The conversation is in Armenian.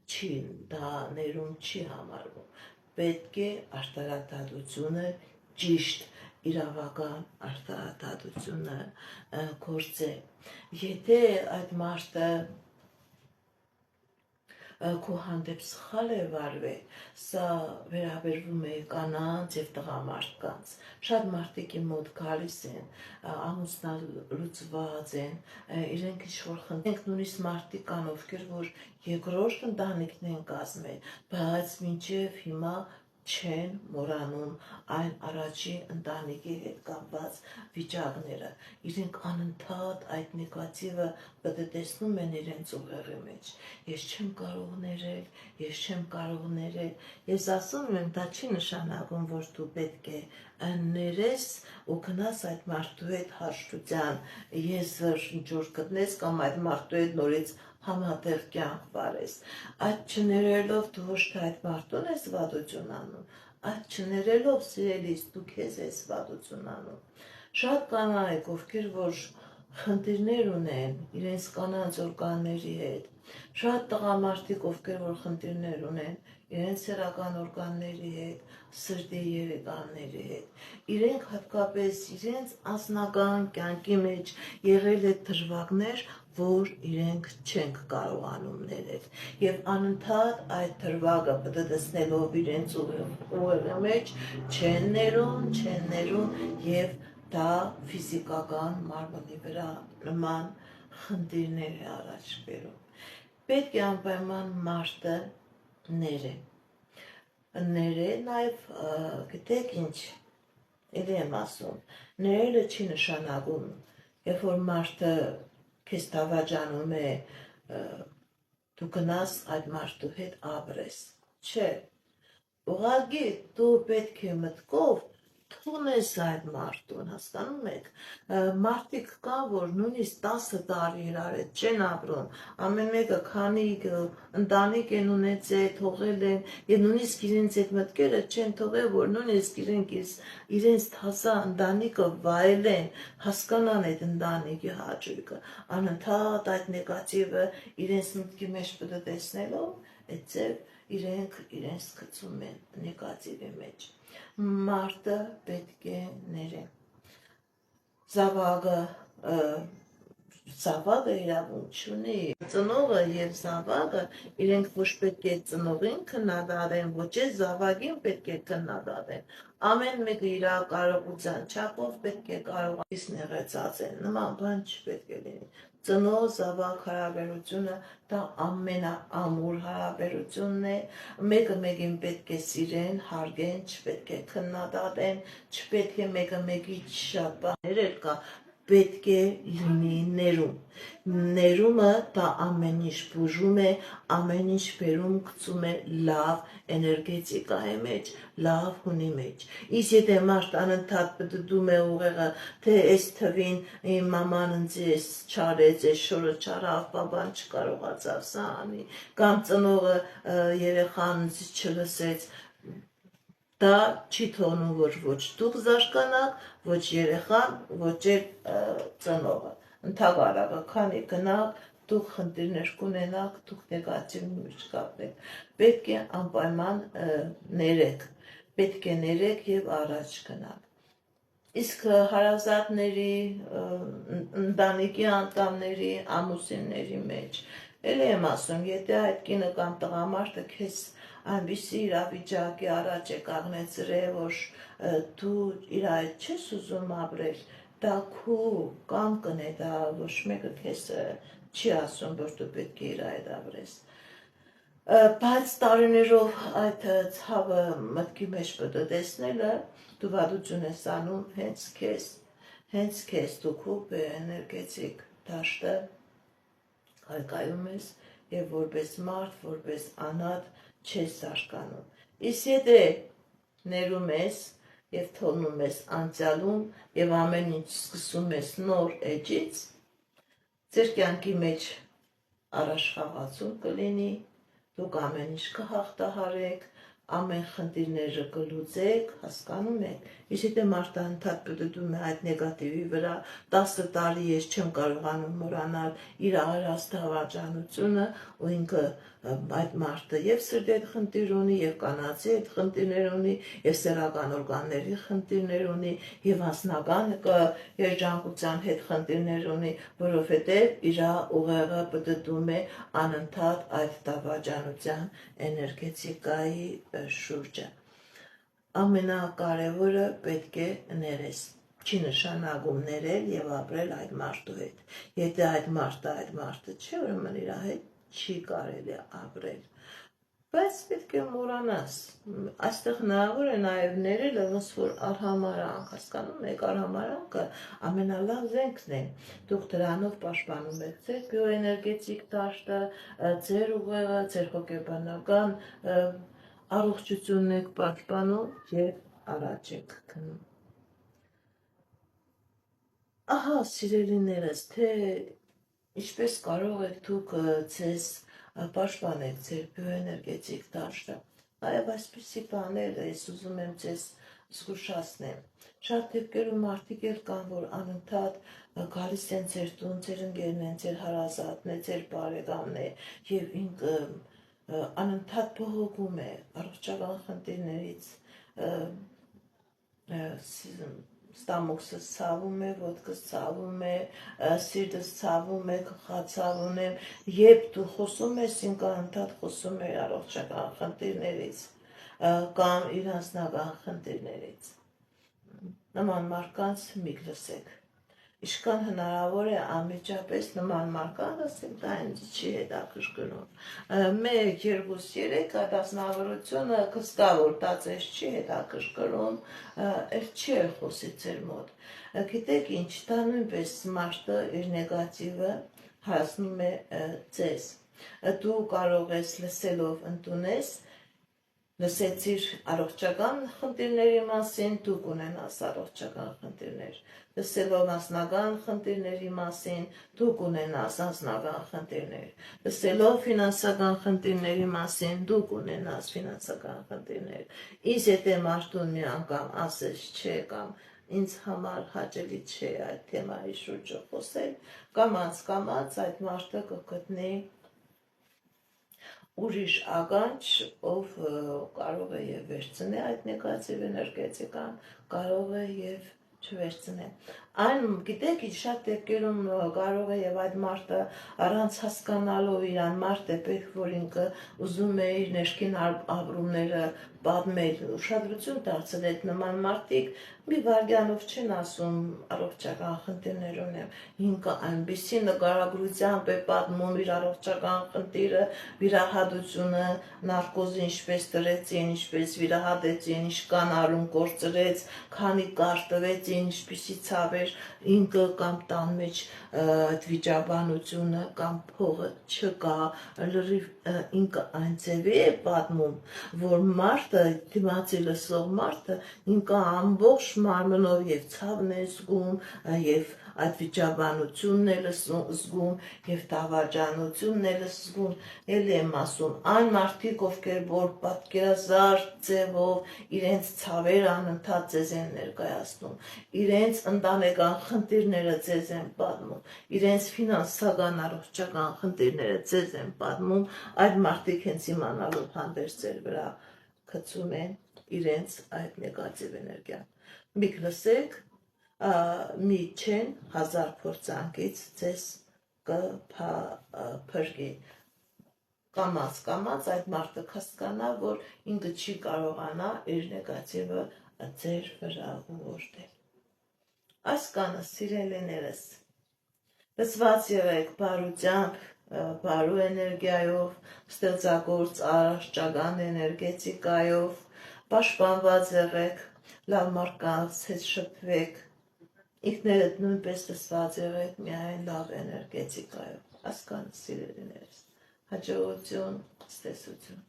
չի, դա ներում չի համարվում, պետք է արտարադատությունը ճիշտ իրավական արտարադատությունը գործել, եթե այդ մարդը քո հանդեպ սխալ է վարվել, սա վերաբերվում է կանանց եւ տղամարդկանց, շատ մարդիկ իմ մոտ գալիս են, ամուսնալուծված են, իրենք ինչ-որ խնդիր, նույնիսկ մարդիկ կան, ովքեր որ երկրորդ ընտանիքն են կազմել, բայց մինչև հիմա չեն մոռանում այն առաջի ընտանիքի հետ կապված վիճակները, իրենք անընդհատ այդ նեգատիվը տեսնում են իրենց ուղեղի մեջ, ես չեմ կարող ներել, ես չեմ կարող ներել, ես ասում եմ, դա չի նշանակում, որ դու պետք է ներես ու գնաս այդ մարդու հետ հաշտության, եզր ինչ-որ գտնես կամ այդ մարդու հետ նորից համատեղ կյանք վարես, այդ չներելով դու ոչ թե այդ մարդուն ես վատություն անում, այդ չներելով սիրելիս դու քեզ ես վատություն անում, շատ կանայք, ովքեր որ խնդիրներ ունեն իրենց կանանց օրգանների հետ, շատ տղամարդիկ, ովքեր որ խնդիրներ ունեն իրենց սեռական օրգանների հետ, սրտի երեխաների հետ, իրենք հատկապես իրենց անձնական կյանքի մեջ եղել է դրվագներ, որ իրենք չենք կարողանում ներել եւ անընդհատ այդ դրվագը պատտեսնելով իրենց ուղեղի մեջ չեն ներում եւ դա ֆիզիկական մարմնի վրա նման խնդիրներ է առաջ բերում, պետք է անպայման մարդը ներե նաեւ գիտեք ինչ, էլի եմ ասում, ներելը չի նշանակում, երբ որ մարդը քեզ դավաճանում է, դու գնաս այդ մարդու հետ ապրես, չէ, ուղղակի դու պետք է մտքով թողնես այդ մարդուն, հասկանում եք, մարդիկ կան, որ նույնիսկ 10 տարի իրար հետ չեն ապրում, ամեն մեկը քանի ընտանիք են ունեցել, թողել են, եւ նույնիսկ իրենց այդ մտքերը չեն թողել, որ նույնիսկ իրենց թասա ընտանիքը վայելեն, հասկանան այդ ընտանիքի հաճույքը, անընդհատ այդ նեգատիվը իրենց մտքի մեջ պատտեսնելով, այդտեղ իրենք իրենց գցում են նեգատիվի մեջ, մարդը պետք է ներե, զավակը իրավունք չունի, ծնողը եւ զավակը իրենք ոչ պետք է ծնողին քննադատեն, ոչ է զավակին պետք է քննադատեն, ամեն մեկը իր կարողության չափով պետք է կարողանալիս նեղեցած են, նման բան չպետք է լինի, ծնող զավակ հարաբերությունը դա ամենաամուր հարաբերությունն է, մեկը մեկին պետք է սիրեն, հարգեն, չպետք է քննադատեն, չպետք է մեկը մեկից շատ բաներ կա, պետք է լինի ներումը դա ամեն ինչ բուժում է, ամեն ինչ բերում գցում է լավ էներգետիկայի մեջ, լավ հունի մեջ, իսկ եթե մարդ անընդհատ պտտում է ուղեղը, թե այս թվին իմ մաման ինձ էս չարեց, այս շորը չարավ, բաբան չկարողացավ սա անի, կամ ծնողը երեխան ինձ չլսեց, դա չի թողնում, որ ոչ դուք զարգանաք, ոչ երեխան, ոչ էլ ծնողը, ընդհակառակը, քանի գնաք, դուք խնդիրներ կունենաք, դուք նեգատիվ մեջ կապնեք, պետք է անպայման ներեք եւ առաջ գնաք, իսկ հարազատների, ընտանիքի անդամների, ամուսինների մեջ, էլի եմ ասում, եթե այդ կինը կամ տղամարդը քեզ այնպիսի իրավիճակի առաջ է կանգնեցրել, որ դու իր հետ չես ուզում ապրել, դա քո կամքն է, դա ոչ մեկը քեզ չի ասում, որ դու պետք է իր հետ ապրես, բայց տարիներով այդ ցավը մտքի մեջ պատտեսնելը դու վատություն ես անում հենց քեզ դու քո էներգետիկ դաշտը կայկայում ես եւ որպես մարդ, որպես անհատ չես զարգանում, իսկ եթե ներում ես եւ թողնում ես անցյալում եւ ամեն ինչ սկսում ես նոր էջից, ձեր կյանքի մեջ առաջխաղացում կլինի, դուք ամեն ինչ կհաղթահարեք, ամեն խնդիրները կլուծեք, հասկանում եք, իսկ եթե մարդը ընդհանուր պտտում է այդ նեգատիվի վրա, 10 տարի ես չեմ կարողանում մոռանալ իր արած դավաճանությունը, ու ինքը այդ մարդը եւ սրտի հետ խնդիր ունի, եւ կանացի հետ խնդիրներ ունի, եւ սեռական օրգանների խնդիրներ ունի, եւ անձնական երջանկության հետ խնդիրներ ունի, որովհետեւ իր ուղեղը պտտում է անընդհատ այդ դավաճանության էներգետիկայի շուրջը։ Ամենակարևորը պետք է ներես, չի նշանակում ներել եւ ապրել այդ մարդու հետ։ Եթե այդ մարդը չի, ուրեմն իր հետ չի կարելի ապրել։ Բայց պետք է մոռանաս, այստեղ հնարավոր է նաև ներելը ոնց որ արհամարանք, հասկանում եք, արհամարանքը ամենալավ զենքն է, դուք դրանով պաշտպանում եք ձեր բիոէներգետիկ դաշտը, ձեր ուղեղը, ձեր հոգեբանական առողջությունն եք պաշտպանում եւ առաջ եք գնում։ Ահա, սիրելիներս, թե ինչպես կարող եք դուք ձեզ պաշտպանել ձեր բիոէներգետիկ դաշտը։ Այո, այսպիսի բաներ ես ուզում եմ ձեզ զգուշացնեմ։ Շատ դեպքերում մարդիկ էլ կան, որ անընդհատ գալիս են ձեր տուն, ձեր ընկերն են, ձեր հարազատն է, ձեր բարեկամն է, եւ ինքը անընդհատ բողոքում է առողջական խնդիրներից, ստամոքսս ցավում է, ոտքս ցավում է, սիրտս ցավում է, գլխացավ ունեմ, երբ դու խոսում ես, ինքը անընդհատ խոսում է առողջական խնդիրներից կամ իր անձնական խնդիրներից։ Նման մարդկանց մի լսեք։ Ինչքան հնարավոր է անմիջապես նման մարդկանց ասեք, դա ինձ չի հետաքրքրում։ 1, 2, 3 դասնավորությունը կստա, որ դա ձեզ չի հետաքրքրում, չի էլ խոսի ձեր մոտ։ Գիտեք ինչ, դա նույնպես մարդը իր նեգատիվը հասնում է ձեզ։ Դու կարող ես լսելով ընդունես, լսեցիր առողջական խնդիրների մասին, դու կունենաս առողջական խնդիրներ։ Լսելով անձնական խնդիրների մասին, դու կունենաս անձնական խնդիրներ։ Լսելով ֆինանսական խնդիրների մասին, դու կունենաս ֆինանսական խնդիրներ։ Իսկ եթե մարդուն մի անգամ ասես չէ կամ ինձ համար հաճելի չէ այդ թեմայի շուրջը խոսել, կամաց այդ մարդը կգտնի ուրիշ ականջ, ով կարող է եւ վերցնի այդ նեգատիվ էներգետիկան, կարող է եւ չվերցնի։ Այն գիտեք, շատ դեպքերում կարող է եւ այդ մարդը առանց հասկանալու իրան մարդ է պետք, որ ինքը ուզում է իր ներքին ապրումները պատմել, ուշադրություն դարձնել այդ նման մարդիկ մի վարքյանով չեն ասում առողջական խնդիրներ ունեմ, ինքը այնպիսի նկարագրությամբ է պատմում իր առողջական խնդիրը, վիրահատությունը, նարկոզը ինչպես տրեցին, ինչպես վիրահատեցին, ինչ կանարուն կորցրեց, քանի կար տվեցին, ինչպիսի ցավեր ինքը կամ տան մեջ այդ վիճաբանությունը կամ փողը չկա, լրիվ ինքը այն ձևի է պատմում, որ մարդը, դիմացի լսող մարդը, ինքը ամբողջ մարմնով եւ ցավն է զգում, եւ այդ վիճաբանությունն է զգում, եւ դավաճանությունն է զգում, ելի եմ ասում, այն մարդիկ, ովքեր որ պատկերազարդ ձևով իրենց ցավերը անընդհատ ձեզ են ներկայացնում, իրենց ընտանեկան խնդիրները ձեզ են պատմում, իրենց ֆինանսական առողջական խնդիրները ձեզ են պատմում, այդ մարդիկ հենց իմանալով հանդերձ ձեր վրա գցում են իրենց այդ նեգատիվ էներգիան։ Մի լսեք, մի չեն 1000 փորձանքից ձեզ կփրկի։ Կամաց այդ մարդը կհասկանա, որ ինքը չի կարողանա իր նեգատիվը ձեր վրա ուղղորդել։ Այս կանը սիրելիներս, լսված եղեք բարությամբ, բարու էներգիայով, ստեղծագործ առողջական էներգետիկայով, պաշտպանված եղեք, լավ մարդկանց հետ շփվեք, ինքներդ նույնպես լսված եղեք միայն լավ էներգետիկայով։ Այս կանը սիրելիներս, հաջողություն, ստեսություն։